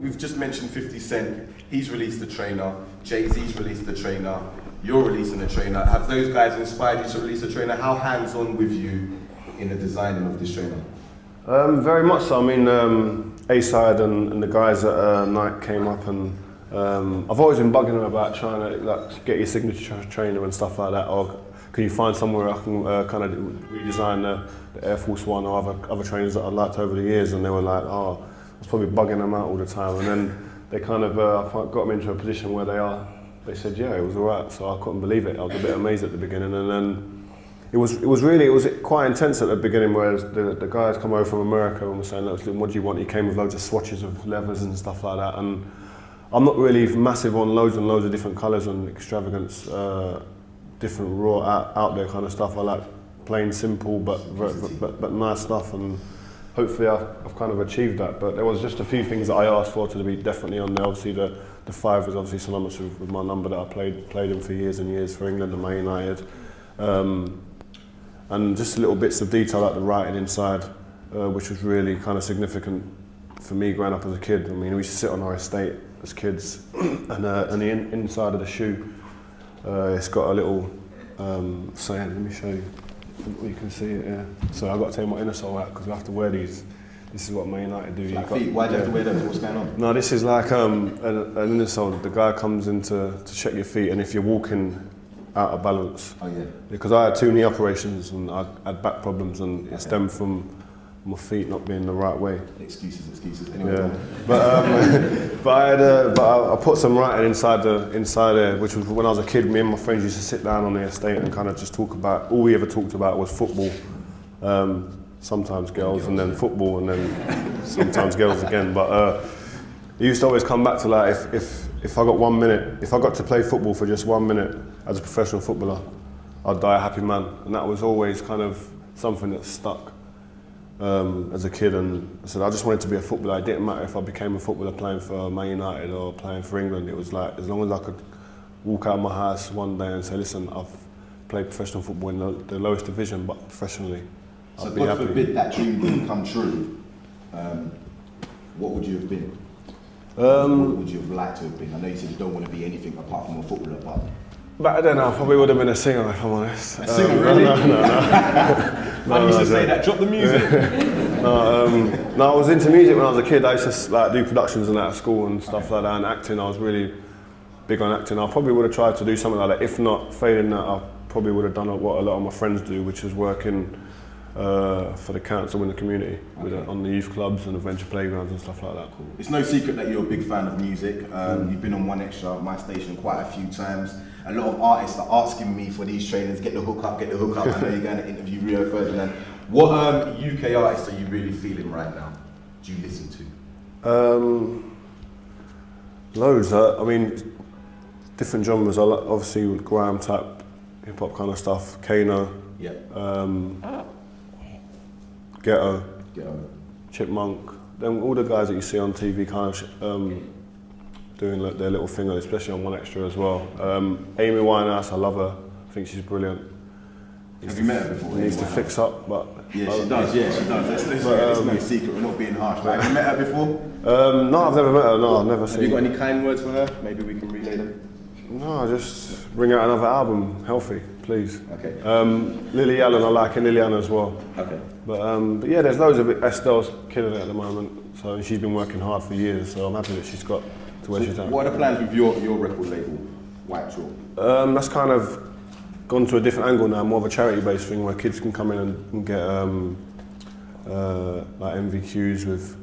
We've just mentioned 50 Cent, he's released a trainer, Jay-Z's released a trainer, you're releasing a trainer. Have those guys inspired you to release a trainer? How hands-on with you in the designing of this trainer? Very much so. I mean, A-Side and the guys at Nike came up and I've always been bugging them about trying to get your signature trainer and stuff like that, or can you find somewhere I can kind of redesign the Air Force One or other trainers that I've liked over the years, and they were like, oh, I was probably bugging them out all the time, and then they kind of got them into a position where they said, yeah, it was all right, so I couldn't believe it. I was a bit amazed at the beginning, and then it was quite intense at the beginning, where the guys come over from America and were saying, look, what do you want? He came with loads of swatches of leathers and stuff like that, and I'm not really massive on loads and loads of different colours and extravagance, different raw out there kind of stuff. I like plain, simple, but nice stuff, and hopefully I've kind of achieved that. But there was just a few things that I asked for to be definitely on there. Obviously the 5 was obviously synonymous with my number that I played in for years and years for England and Man United. And just little bits of detail like the writing inside, which was really kind of significant for me growing up as a kid. I mean, we used to sit on our estate as kids, and the inside of the shoe, it's got a little saying. Let me show you. You can see it, yeah. So I've got to take my inner sole out because we have to wear these. This is what Man United do. Like feet? Why do you have to wear those? What's going on? No, this is like an inner sole. The guy comes in to check your feet, and if you're walking out of balance. Oh yeah. Because I had 2 knee operations and I had back problems, and it stemmed from my feet not being the right way. Excuses. Anyway. Yeah. But I put some writing inside there, which was when I was a kid. Me and my friends used to sit down on the estate and kind of just talk about. All we ever talked about was football. Sometimes girls, and then football, and then sometimes girls again. But it used to always come back to like if I got 1 minute, if I got to play football for just 1 minute as a professional footballer, I'd die a happy man, and that was always kind of something that stuck. As a kid, and I said I just wanted to be a footballer. It didn't matter if I became a footballer playing for Man United or playing for England. It was like, as long as I could walk out of my house one day and say, listen, I've played professional football in the lowest division, but professionally, I'd be happy. So God forbid that dream didn't come true, what would you have been? What would you have liked to have been? I know you said you don't want to be anything apart from a footballer, but back then I probably would have been a singer, if I'm honest. A singer, really? No. Man used to say that, drop the music. No, I was into music when I was a kid. I used to like do productions and that at school and stuff like that, and acting. I was really big on acting. I probably would have tried to do something like that. If not, failing that, I probably would have done what a lot of my friends do, which is working for the council in the community, on the youth clubs and adventure playgrounds and stuff like that. Cool. It's no secret that you're a big fan of music. You've been on One Extra, my station, quite a few times. A lot of artists are asking me for these trainers, get the hook up. I know you're going to interview Rio Ferdinand. What UK artists are you really feeling right now? Do you listen to? Loads. I mean, different genres. I like, obviously, with grime type, hip hop kind of stuff. Kano. Yeah. Ghetto. Chipmunk. Then all the guys that you see on TV kind of doing their little thing, especially on One Extra as well. Amy Winehouse, I love her. I think she's brilliant. Have you met her before? Needs to fix up, but yeah, she does. It's no secret. We're not being harsh. But have you met her before? No, I've never met her. No, I've never seen her. Have you got any kind words for her? Maybe we can relay them. No, just bring out another album, healthy, please. Okay. Lily Allen, I like her, Lily Allen as well. Okay. But yeah, there's loads of it. Estelle's killing it at the moment, so she's been working hard for years. So I'm happy that she's got to where she's at. What are the plans with your record label, White Chalk? That's kind of gone to a different angle now, more of a charity-based thing where kids can come in and get like MVQs with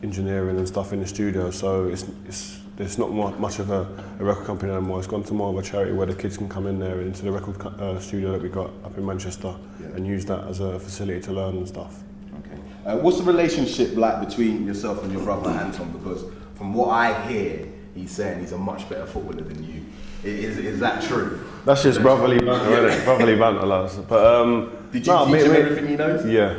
engineering and stuff in the studio. So it's not much of a record company anymore. It's gone to more of a charity where the kids can come in there into the record studio that we got up in Manchester and use that as a facility to learn and stuff. Okay. What's the relationship like between yourself and your brother Anton? Because from what I hear, he's saying he's a much better footballer than you. Is that true? That's just brotherly banter, isn't it? Brotherly banter, lads. But did you teach him everything he knows? Yeah.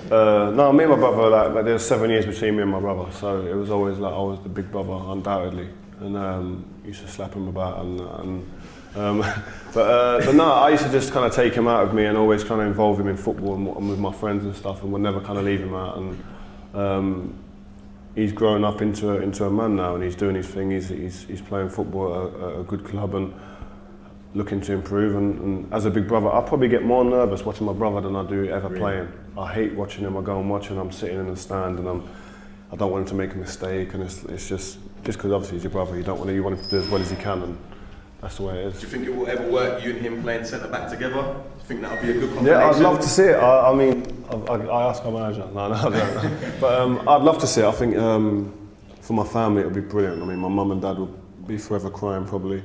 No, me and my brother, like there's 7 years between me and my brother, so it was always like I was the big brother, undoubtedly, and used to slap him about but no, I used to just kind of take him out of me and always kind of involve him in football and with my friends and stuff, and would never kind of leave him out. And he's grown up into a man now, and he's doing his thing. He's playing football at a good club and looking to improve. And as a big brother, I probably get more nervous watching my brother than I do ever playing. I hate watching him. I go and watch, and I'm sitting in the stand, and I don't want him to make a mistake. And it's just because obviously he's your brother, you want him to do as well as he can, and that's the way it is. Do you think it will ever work, you and him playing centre back together? Do you think that would be a good combination? Yeah, I'd love to see it. I mean, I asked our manager. No, I don't know. But I'd love to see it. I think for my family it would be brilliant. I mean, my mum and dad would be forever crying probably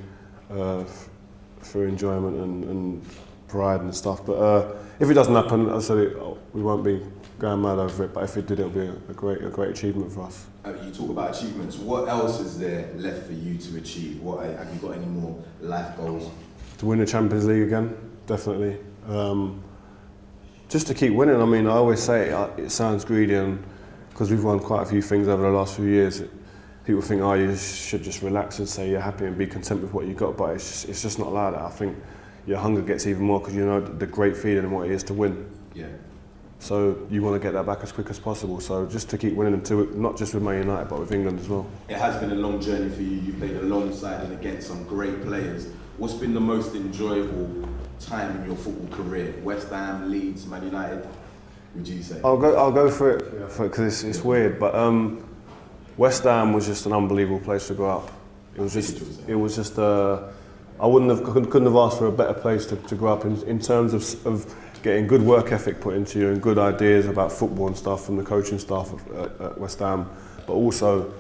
for enjoyment and pride and stuff. But if it doesn't happen, as I said, we won't be going mad over it. But if it did, it'll be a great achievement for us. You talk about achievements. What else is there left for you to achieve? What have you got any more life goals? To win the Champions League again, definitely. Just to keep winning. I mean, I always say it sounds greedy, and because we've won quite a few things over the last few years, people think, oh, you should just relax and say you're happy and be content with what you got. But it's just not like that. I think your hunger gets even more because you know the great feeling and what it is to win. Yeah. So you want to get that back as quick as possible. So just to keep winning, not just with Man United, but with England as well. It has been a long journey for you. You've played alongside and against some great players. What's been the most enjoyable time in your football career? West Ham, Leeds, Man United, would you say? I'll go for it because it's weird, but West Ham was just an unbelievable place to grow up. It was just I couldn't have asked for a better place to grow up in terms of getting good work ethic put into you and good ideas about football and stuff from the coaching staff at West Ham, but also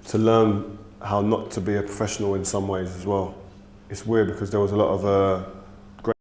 to learn how not to be a professional in some ways as well. It's weird because there was a lot of